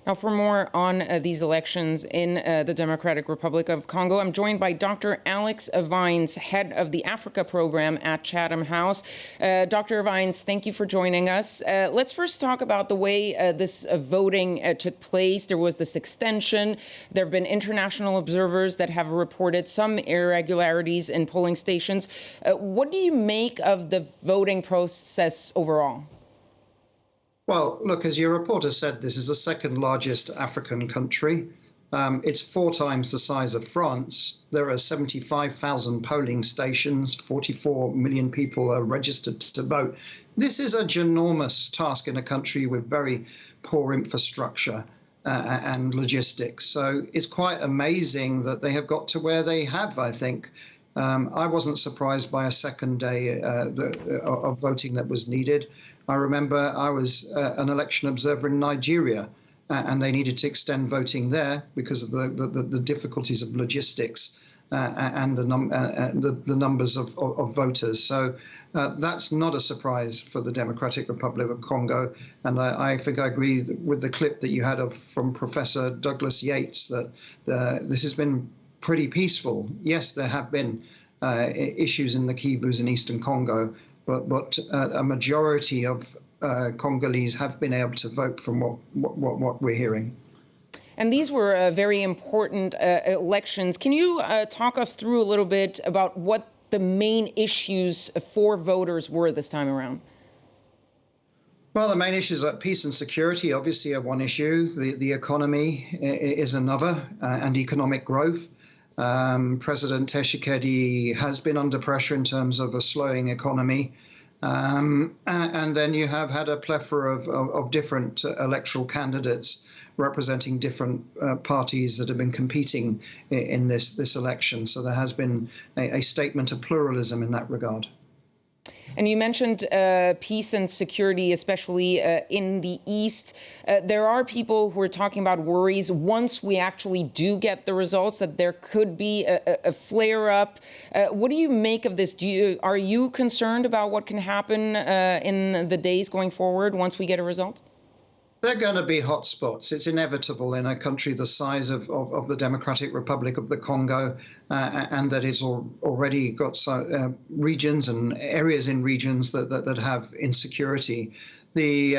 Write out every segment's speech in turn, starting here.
Now, for more on these elections in the Democratic Republic of Congo, I'm joined by Dr. Alex Vines, head of the Africa program at Chatham House. Dr. Vines, thank you for joining us. Let's first talk about the way this voting took place. There was this extension. There have been international observers that have reported some irregularities in polling stations. What do you make of the voting process overall? Well, look, as your reporter said, this is the second largest African country. It's 4 times the size of France. There are 75,000 polling stations. 44 million people are registered to vote. This is a ginormous task in a country with very poor infrastructure and logistics. So it's quite amazing that they have got to where they have, I think. I wasn't surprised by a second day of voting that was needed. I remember I was an election observer in Nigeria, and they needed to extend voting there because of the difficulties of logistics and the numbers of voters. So that's not a surprise for the Democratic Republic of Congo. And I think I agree with the clip that you had from Professor Douglas Yates that this has been pretty peaceful. Yes, there have been issues in the Kivus in eastern Congo, but a majority of Congolese have been able to vote from what we're hearing. And these were very important elections. Can you talk us through a little bit about what the main issues for voters were this time around? Well, the main issues are peace and security, obviously, are one issue. The economy is another, and economic growth. President Tshisekedi has been under pressure in terms of a slowing economy. And then you have had a plethora of different electoral candidates representing different parties that have been competing in this election. So there has been a statement of pluralism in that regard. And you mentioned peace and security, especially in the East. There are people who are talking about worries once we actually do get the results that there could be a flare-up. What do you make of this? Are you concerned about what can happen in the days going forward once we get a result? They're going to be hot spots. It's inevitable in a country the size of the Democratic Republic of the Congo, and that it's already got regions and areas in regions that have insecurity. The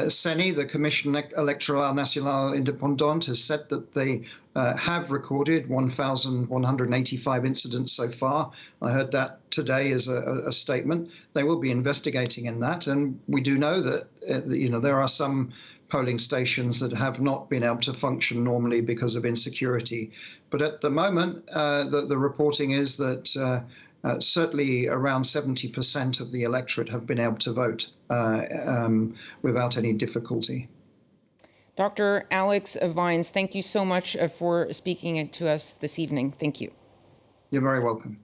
Ceni, the Commission Electoral National Independent, has said that they have recorded 1,185 incidents so far. I heard that today as a statement. They will be investigating in that, and we do know that there are some polling stations that have not been able to function normally because of insecurity. But at the moment, the reporting is that certainly around 70% of the electorate have been able to vote without any difficulty. Dr. Alex Vines, thank you so much for speaking to us this evening. Thank you. You're very welcome.